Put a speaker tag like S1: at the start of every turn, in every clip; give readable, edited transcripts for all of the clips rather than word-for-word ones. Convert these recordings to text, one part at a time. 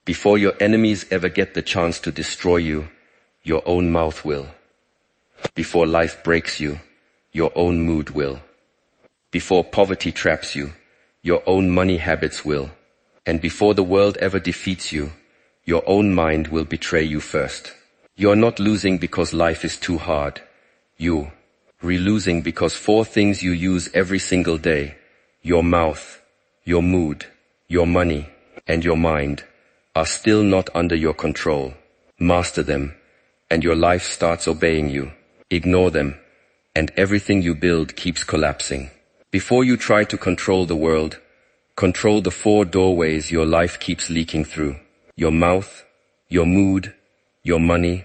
S1: Before your enemies ever get the chance to destroy you, your own mouth will. Before life breaks you, your own mood will. Before poverty traps you, your own money habits will. And before the world ever defeats you, your own mind will betray you first. You're not losing because life is too hard. You're losing because 4 things you use every single day, your mouth, your mood, your money, and your mind, are still not under your control. Master them, and your life starts obeying you. Ignore them, and everything you build keeps collapsing. Before you try to control the world, control the 4 doorways your life keeps leaking through. Your mouth, your mood, your money,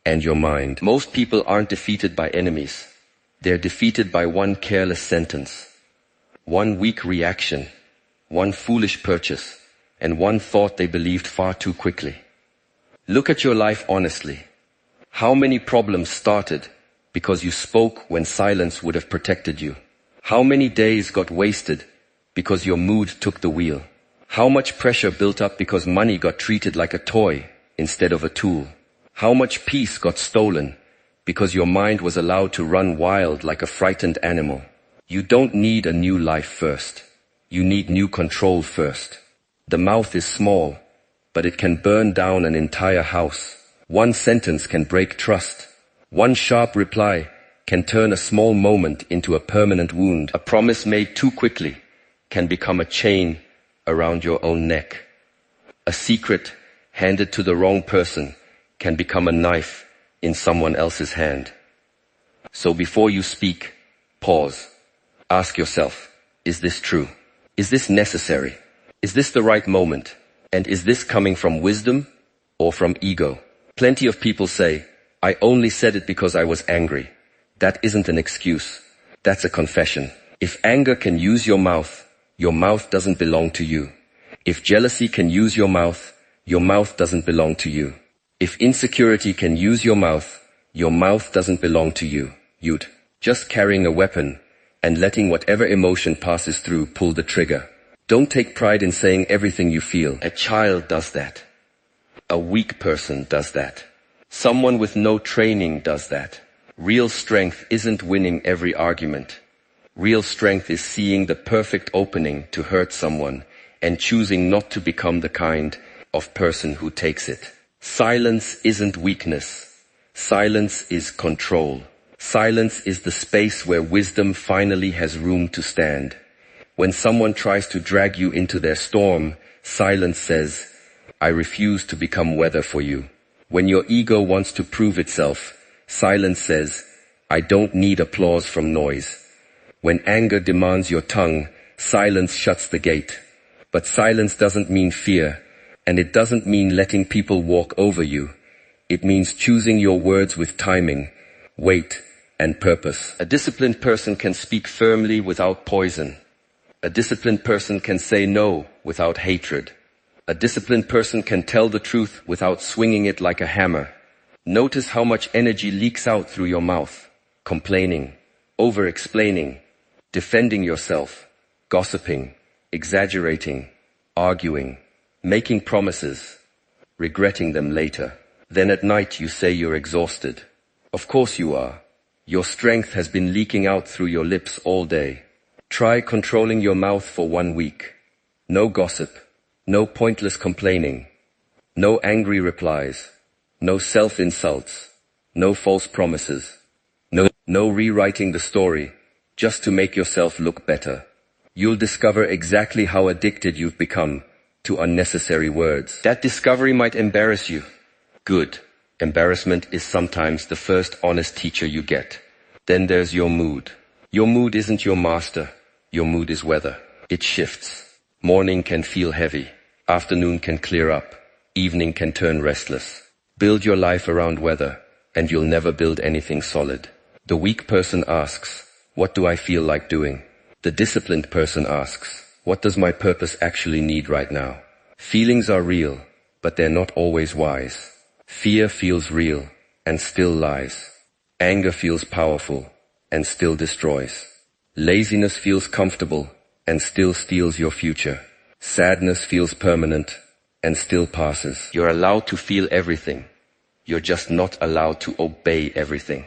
S1: and your mind. Most people aren't defeated by enemies. They're defeated by one careless sentence, one weak reaction, one foolish purchase, and one thought they believed far too quickly. Look at your life honestly. How many problems started because you spoke when silence would have protected you? How many days got wasted because your mood took the wheel? How much pressure built up because money got treated like a toy instead of a tool? How much peace got stolen because your mind was allowed to run wild like a frightened animal? You don't need a new life first. You need new control first. The mouth is small, but it can burn down an entire house. One sentence can break trust. One sharp reply can turn a small moment into a permanent wound. A promise made too quickly can become a chain around your own neck. A secret handed to the wrong person can become a knife in someone else's hand. So before you speak, pause. Ask yourself, is this true? Is this necessary? Is this the right moment? And is this coming from wisdom or from ego? Plenty of people say, I only said it because I was angry. That isn't an excuse. That's a confession. If anger can use your mouth doesn't belong to you. If jealousy can use your mouth doesn't belong to you. If insecurity can use your mouth doesn't belong to you. You'd just carrying a weapon and letting whatever emotion passes through pull the trigger. Don't take pride in saying everything you feel. A child does that. A weak person does that. Someone with no training does that. Real strength isn't winning every argument. Real strength is seeing the perfect opening to hurt someone and choosing not to become the kind of person who takes it. Silence isn't weakness. Silence is control. Silence is the space where wisdom finally has room to stand. When someone tries to drag you into their storm, silence says, I refuse to become weather for you. When your ego wants to prove itself, silence says, I don't need applause from noise. When anger demands your tongue, silence shuts the gate. But silence doesn't mean fear, and it doesn't mean letting people walk over you. It means choosing your words with timing, weight, and purpose. A disciplined person can speak firmly without poison. A disciplined person can say no without hatred. A disciplined person can tell the truth without swinging it like a hammer. Notice how much energy leaks out through your mouth. Complaining, over-explaining, defending yourself, gossiping, exaggerating, arguing, making promises, regretting them later. Then at night you say you're exhausted. Of course you are. Your strength has been leaking out through your lips all day. Try controlling your mouth for 1 week. No gossip, no pointless complaining, no angry replies, no self-insults, no false promises, no rewriting the story just to make yourself look better. You'll discover exactly how addicted you've become to unnecessary words. That discovery might embarrass you. Good. Embarrassment is sometimes the first honest teacher you get. Then there's your mood. Your mood isn't your master. Your mood is weather. It shifts. Morning can feel heavy. Afternoon can clear up. Evening can turn restless. Build your life around weather, and you'll never build anything solid. The weak person asks, what do I feel like doing? The disciplined person asks, what does my purpose actually need right now? Feelings are real, but they're not always wise. Fear feels real and still lies. Anger feels powerful and still destroys. Laziness feels comfortable and still steals your future. Sadness feels permanent and still passes. You're allowed to feel everything. You're just not allowed to obey everything.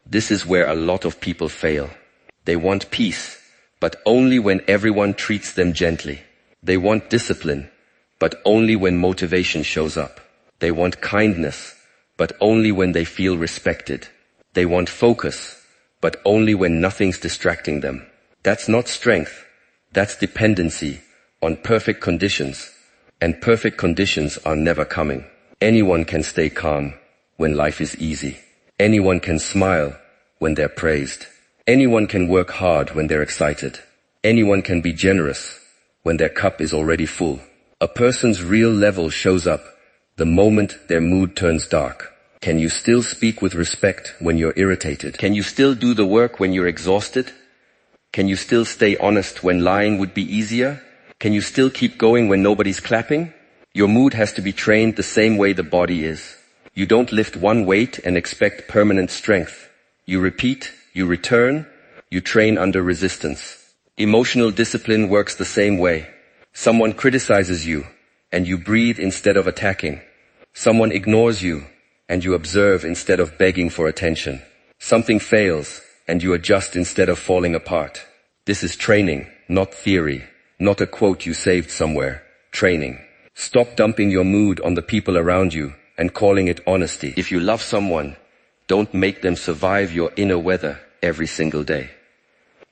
S1: This is where a lot of people fail. They want peace, but only when everyone treats them gently. They want discipline, but only when motivation shows up. They want kindness, but only when they feel respected. They want focus, but only when nothing's distracting them. That's not strength. That's dependency on perfect conditions. And perfect conditions are never coming. Anyone can stay calm when life is easy. Anyone can smile when they're praised. Anyone can work hard when they're excited. Anyone can be generous when their cup is already full. A person's real level shows up the moment their mood turns dark. Can you still speak with respect when you're irritated? Can you still do the work when you're exhausted? Can you still stay honest when lying would be easier? Can you still keep going when nobody's clapping? Your mood has to be trained the same way the body is. You don't lift one weight and expect permanent strength. You repeat, you return, you train under resistance. Emotional discipline works the same way. Someone criticizes you, and you breathe instead of attacking. Someone ignores you, and you observe instead of begging for attention. Something fails, and you adjust instead of falling apart. This is training, not theory, not a quote you saved somewhere. Training. Stop dumping your mood on the people around you and calling it honesty. If you love someone, don't make them survive your inner weather every single day.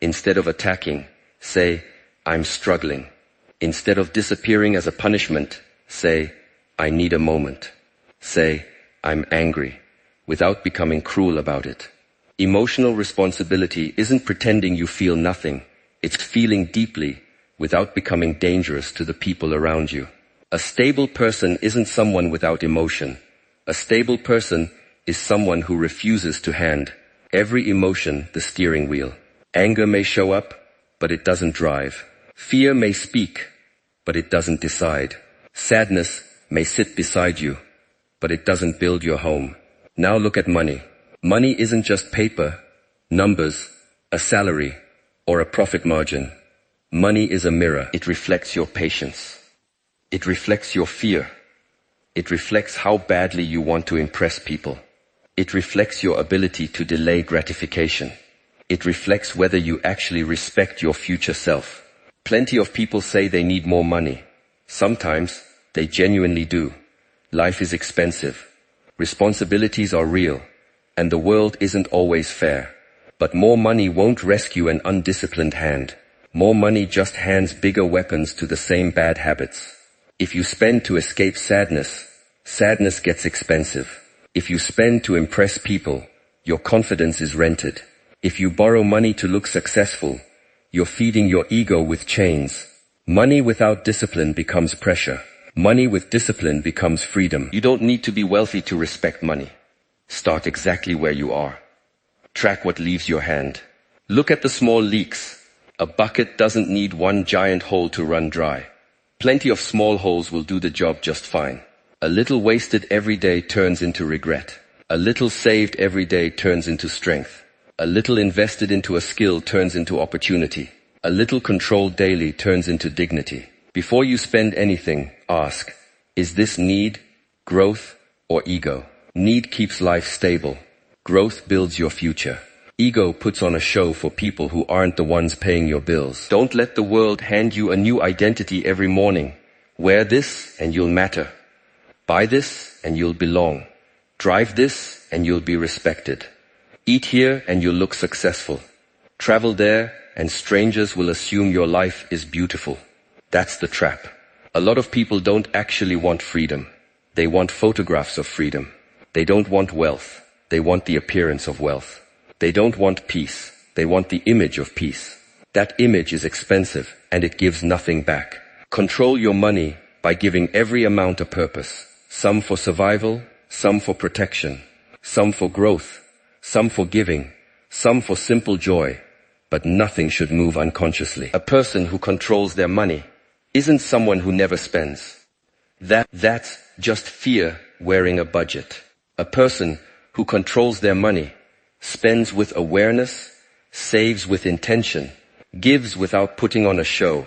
S1: Instead of attacking, say, I'm struggling. Instead of disappearing as a punishment, say, I need a moment. Say, I'm angry, without becoming cruel about it. Emotional responsibility isn't pretending you feel nothing. It's feeling deeply without becoming dangerous to the people around you. A stable person isn't someone without emotion. A stable person is someone who refuses to hand every emotion the steering wheel. Anger may show up, but it doesn't drive. Fear may speak, but it doesn't decide. Sadness may sit beside you, but it doesn't build your home. Now look at money. Money isn't just paper, numbers, a salary, or a profit margin. Money is a mirror. It reflects your patience. It reflects your fear. It reflects how badly you want to impress people. It reflects your ability to delay gratification. It reflects whether you actually respect your future self. Plenty of people say they need more money. Sometimes they genuinely do. Life is expensive. Responsibilities are real. And the world isn't always fair. But more money won't rescue an undisciplined hand. More money just hands bigger weapons to the same bad habits. If you spend to escape sadness, sadness gets expensive. If you spend to impress people, your confidence is rented. If you borrow money to look successful, you're feeding your ego with chains. Money without discipline becomes pressure. Money with discipline becomes freedom. You don't need to be wealthy to respect money. Start exactly where you are. Track what leaves your hand. Look at the small leaks. A bucket doesn't need one giant hole to run dry. Plenty of small holes will do the job just fine. A little wasted every day turns into regret. A little saved every day turns into strength. A little invested into a skill turns into opportunity. A little controlled daily turns into dignity. Before you spend anything, ask, is this need, growth, or ego? Need keeps life stable. Growth builds your future. Ego puts on a show for people who aren't the ones paying your bills. Don't let the world hand you a new identity every morning. Wear this and you'll matter. Buy this and you'll belong. Drive this and you'll be respected. Eat here and you'll look successful. Travel there and strangers will assume your life is beautiful. That's the trap. A lot of people don't actually want freedom. They want photographs of freedom. They don't want wealth. They want the appearance of wealth. They don't want peace. They want the image of peace. That image is expensive and it gives nothing back. Control your money by giving every amount a purpose. Some for survival, some for protection, some for growth, some for giving, some for simple joy. But nothing should move unconsciously. A person who controls their money isn't someone who never spends. That's just fear wearing a budget. A person who controls their money spends with awareness, saves with intention, gives without putting on a show,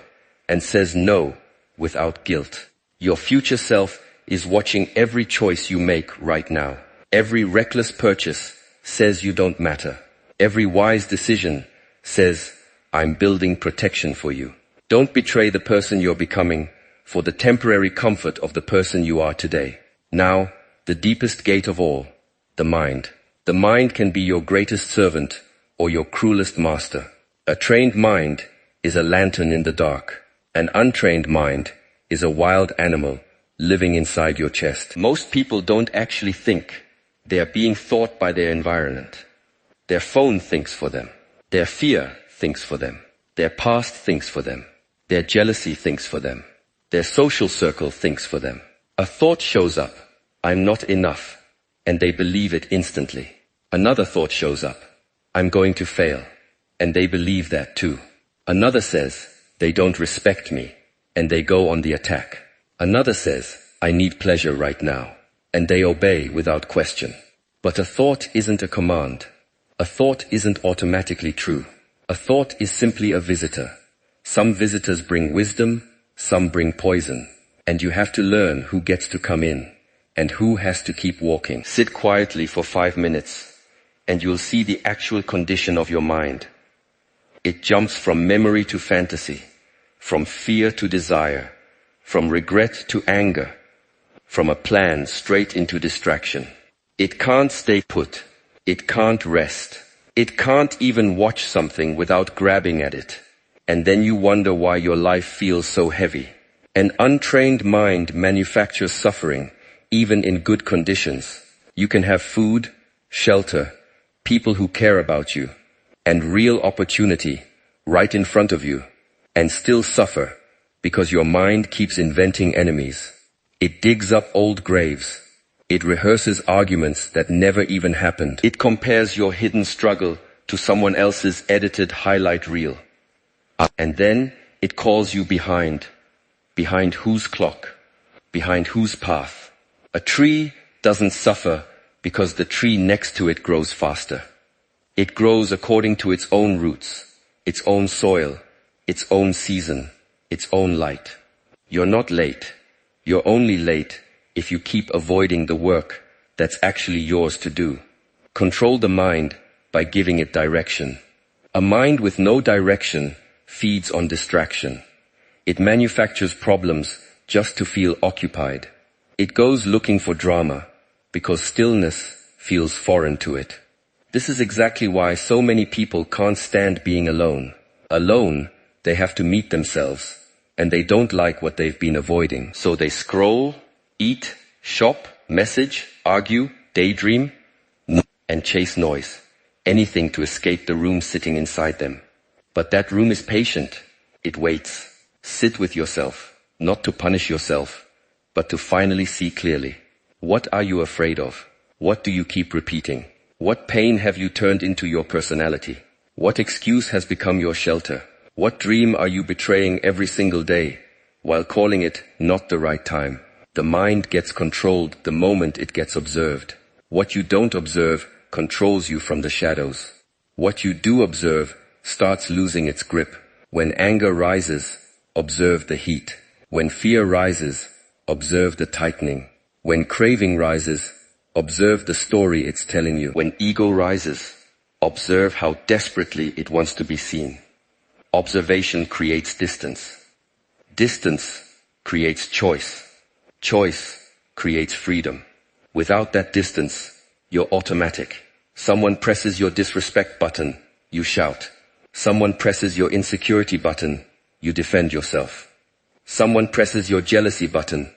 S1: and says no without guilt. Your future self is watching every choice you make right now. Every reckless purchase says you don't matter. Every wise decision says, I'm building protection for you. Don't betray the person you're becoming for the temporary comfort of the person you are today. Now, the deepest gate of all, the mind. The mind can be your greatest servant or your cruelest master. A trained mind is a lantern in the dark. An untrained mind is a wild animal living inside your chest. Most people don't actually think. They are being thought by their environment. Their phone thinks for them. Their fear thinks for them. Their past thinks for them. Their jealousy thinks for them. Their social circle thinks for them. A thought shows up, I'm not enough, and they believe it instantly. Another thought shows up, I'm going to fail, and they believe that too. Another says, they don't respect me, and they go on the attack. Another says, I need pleasure right now, and they obey without question. But a thought isn't a command. A thought isn't automatically true. A thought is simply a visitor. Some visitors bring wisdom, some bring poison, and you have to learn who gets to come in and who has to keep walking. Sit quietly for 5 minutes, and you'll see the actual condition of your mind. It jumps from memory to fantasy, from fear to desire, from regret to anger, from a plan straight into distraction. It can't stay put. It can't rest. It can't even watch something without grabbing at it. And then you wonder why your life feels so heavy. An untrained mind manufactures suffering, even in good conditions. You can have food, shelter, people who care about you, and real opportunity right in front of you, and still suffer because your mind keeps inventing enemies. It digs up old graves. It rehearses arguments that never even happened. It compares your hidden struggle to someone else's edited highlight reel. And then it calls you behind. Behind whose clock? Behind whose path? A tree doesn't suffer because the tree next to it grows faster. It grows according to its own roots, its own soil, its own season, its own light. You're not late. You're only late if you keep avoiding the work that's actually yours to do. Control the mind by giving it direction. A mind with no direction feeds on distraction. It manufactures problems just to feel occupied. It goes looking for drama because stillness feels foreign to it. This is exactly why so many people can't stand being alone. Alone, they have to meet themselves, and they don't like what they've been avoiding. So they scroll, eat, shop, message, argue, daydream, and chase noise. Anything to escape the room sitting inside them. But that room is patient. It waits. Sit with yourself, not to punish yourself, but to finally see clearly. What are you afraid of? What do you keep repeating? What pain have you turned into your personality? What excuse has become your shelter? What dream are you betraying every single day while calling it not the right time? The mind gets controlled the moment it gets observed. What you don't observe controls you from the shadows. What you do observe starts losing its grip. When anger rises, observe the heat. When fear rises, observe the tightening. When craving rises, observe the story it's telling you. When ego rises, observe how desperately it wants to be seen. Observation creates distance. Distance creates choice. Choice creates freedom. Without that distance, you're automatic. Someone presses your disrespect button, you shout. Someone presses your insecurity button, you defend yourself. Someone presses your jealousy button,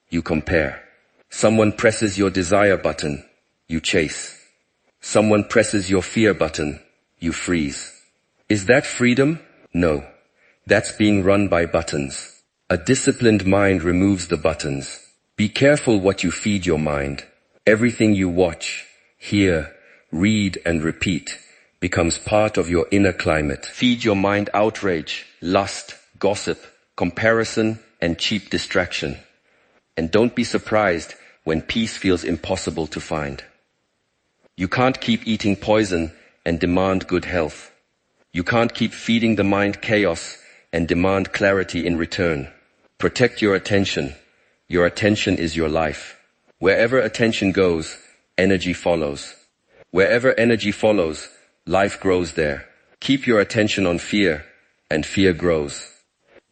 S1: you compare. Someone presses your desire button, you chase. Someone presses your fear button, you freeze. Is that freedom? No. That's being run by buttons. A disciplined mind removes the buttons. Be careful what you feed your mind. Everything you watch, hear, read, and repeat becomes part of your inner climate. Feed your mind outrage, lust, gossip, comparison, and cheap distraction. And don't be surprised when peace feels impossible to find. You can't keep eating poison and demand good health. You can't keep feeding the mind chaos and demand clarity in return. Protect your attention, Your attention is your life. Wherever attention goes, energy follows. Wherever energy follows, life grows there. Keep your attention on fear, and fear grows.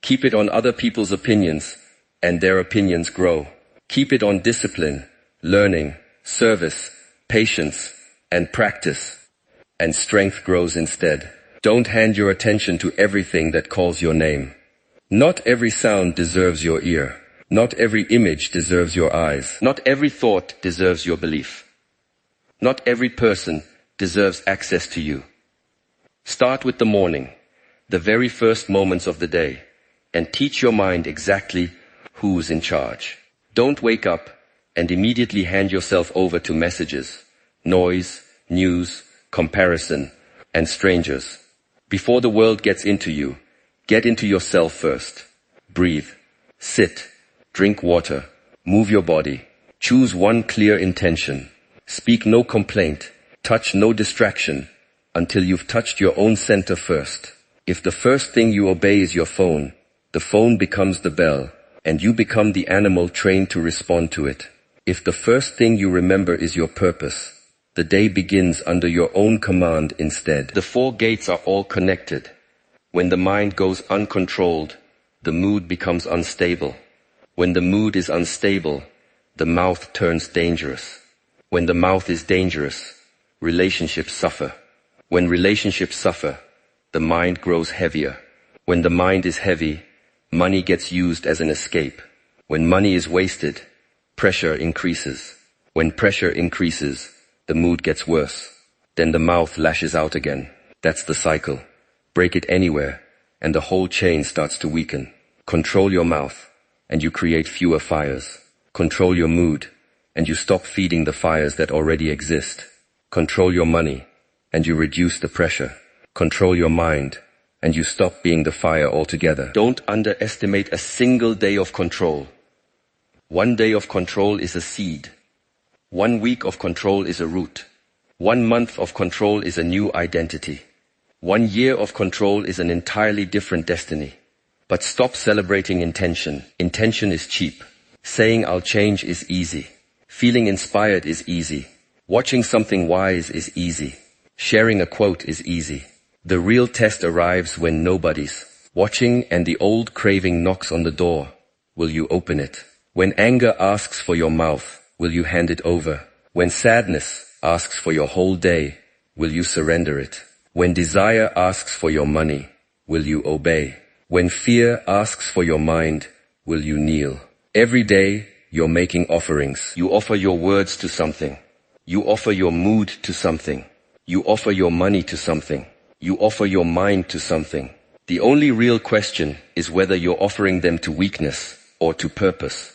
S1: Keep it on other people's opinions, and their opinions grow. Keep it on discipline, learning, service, patience, and practice, and strength grows instead. Don't hand your attention to everything that calls your name. Not every sound deserves your ear. Not every image deserves your eyes. Not every thought deserves your belief. Not every person deserves access to you. Start with the morning, the very first moments of the day, and teach your mind exactly who's in charge. Don't wake up and immediately hand yourself over to messages, noise, news, comparison, and strangers. Before the world gets into you, get into yourself first. Breathe, sit, drink water, move your body. Choose one clear intention. Speak no complaint, touch no distraction, until you've touched your own center first. If the first thing you obey is your phone, the phone becomes the bell, and you become the animal trained to respond to it. If the first thing you remember is your purpose, the day begins under your own command instead. The four gates are all connected. When the mind goes uncontrolled, the mood becomes unstable. When the mood is unstable, the mouth turns dangerous. When the mouth is dangerous, relationships suffer. When relationships suffer, the mind grows heavier. When the mind is heavy, money gets used as an escape. When money is wasted, pressure increases. When pressure increases, the mood gets worse. Then the mouth lashes out again. That's the cycle. Break it anywhere, and the whole chain starts to weaken. Control your mouth, and you create fewer fires. Control your mood, and you stop feeding the fires that already exist. Control your money, and you reduce the pressure. Control your mind, and you stop being the fire altogether. Don't underestimate a single day of control. 1 day of control is a seed. 1 week of control is a root. 1 month of control is a new identity. 1 year of control is an entirely different destiny. But stop celebrating intention. Intention is cheap. Saying I'll change is easy. Feeling inspired is easy. Watching something wise is easy. Sharing a quote is easy. The real test arrives when nobody's watching and the old craving knocks on the door. Will you open it? When anger asks for your mouth, will you hand it over? When sadness asks for your whole day, will you surrender it? When desire asks for your money, will you obey? When fear asks for your mind, will you kneel? Every day, you're making offerings. You offer your words to something. You offer your mood to something. You offer your money to something. You offer your mind to something. The only real question is whether you're offering them to weakness or to purpose.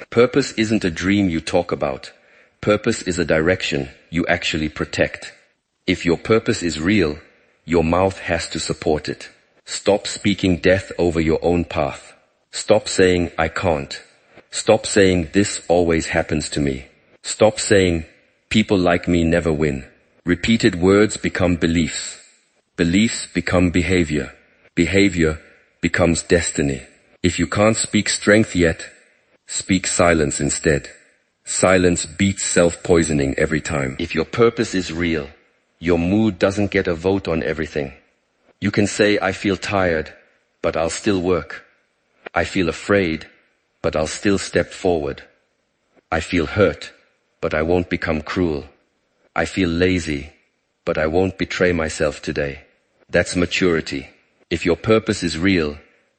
S1: Purpose isn't a dream you talk about. Purpose is a direction you actually protect. If your purpose is real, your mouth has to support it. Stop speaking death over your own path. Stop saying, I can't. Stop saying, this always happens to me. Stop saying, people like me never win. Repeated words become beliefs. Beliefs become behavior. Behavior becomes destiny. If you can't speak strength yet, speak silence instead. Silence beats self-poisoning every time. If your purpose is real, your mood doesn't get a vote on everything. You can say, I feel tired, but I'll still work. I feel afraid, but I'll still step forward. I feel hurt, but I won't become cruel. I feel lazy, but I won't betray myself today. That's maturity. If your purpose is real,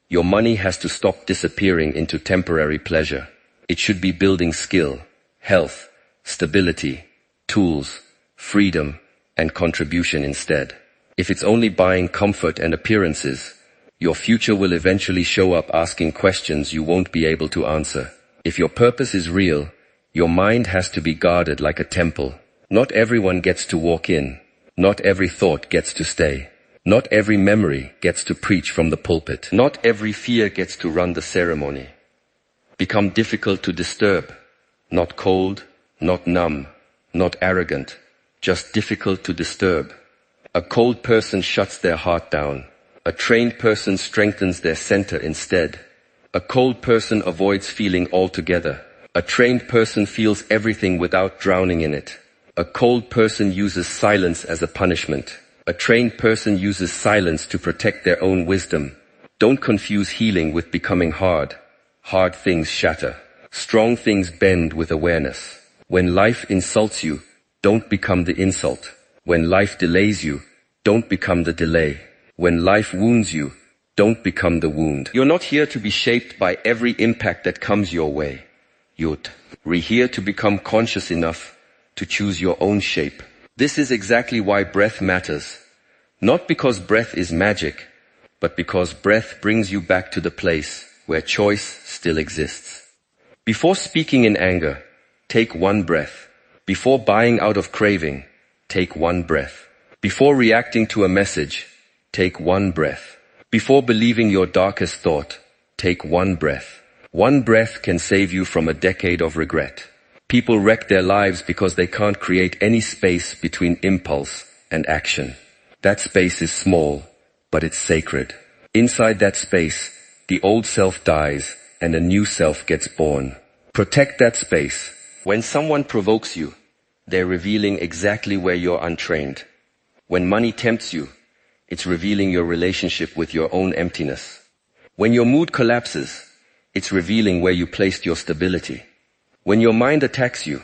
S1: your money has to stop disappearing into temporary pleasure. It should be building skill, health, stability, tools, freedom, and contribution instead. If it's only buying comfort and appearances, your future will eventually show up asking questions you won't be able to answer. If your purpose is real, your mind has to be guarded like a temple. Not everyone gets to walk in. Not every thought gets to stay. Not every memory gets to preach from the pulpit. Not every fear gets to run the ceremony. Become difficult to disturb. Not cold, not numb, not arrogant. Just difficult to disturb. A cold person shuts their heart down. A trained person strengthens their center instead. A cold person avoids feeling altogether. A trained person feels everything without drowning in it. A cold person uses silence as a punishment. A trained person uses silence to protect their own wisdom. Don't confuse healing with becoming hard. Hard things shatter. Strong things bend with awareness. When life insults you, don't become the insult. When life delays you, don't become the delay. When life wounds you, don't become the wound. You're not here to be shaped by every impact that comes your way. You're here to become conscious enough to choose your own shape. This is exactly why breath matters. Not because breath is magic, but because breath brings you back to the place where choice still exists. Before speaking in anger, take one breath. Before buying out of craving, take one breath. Before reacting to a message, take one breath. Before believing your darkest thought, take one breath. One breath can save you from a decade of regret. People wreck their lives because they can't create any space between impulse and action. That space is small, but it's sacred. Inside that space, the old self dies and a new self gets born. Protect that space. When someone provokes you, they're revealing exactly where you're untrained. When money tempts you, it's revealing your relationship with your own emptiness. When your mood collapses, it's revealing where you placed your stability. When your mind attacks you,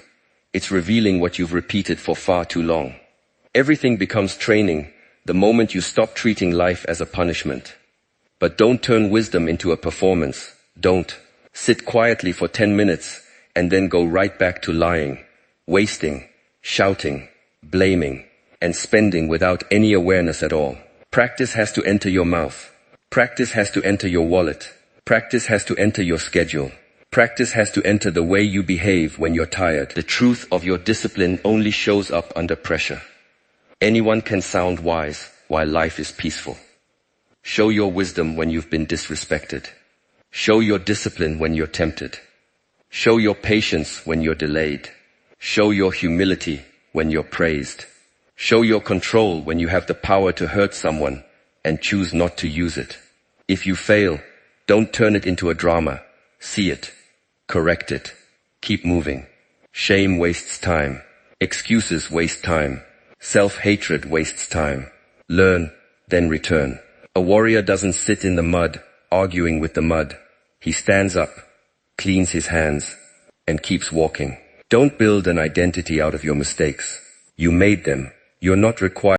S1: it's revealing what you've repeated for far too long. Everything becomes training the moment you stop treating life as a punishment. But don't turn wisdom into a performance. Don't sit quietly for 10 minutes and then go right back to lying, wasting, shouting, blaming, and spending without any awareness at all. Practice has to enter your mouth. Practice has to enter your wallet. Practice has to enter your schedule. Practice has to enter the way you behave when you're tired. The truth of your discipline only shows up under pressure. Anyone can sound wise while life is peaceful. Show your wisdom when you've been disrespected. Show your discipline when you're tempted. Show your patience when you're delayed. Show your humility when you're praised. Show your control when you have the power to hurt someone and choose not to use it. If you fail, don't turn it into a drama. See it. Correct it. Keep moving. Shame wastes time. Excuses waste time. Self-hatred wastes time. Learn, then return. A warrior doesn't sit in the mud, arguing with the mud. He stands up, cleans his hands, and keeps walking. Don't build an identity out of your mistakes. You made them. You're not required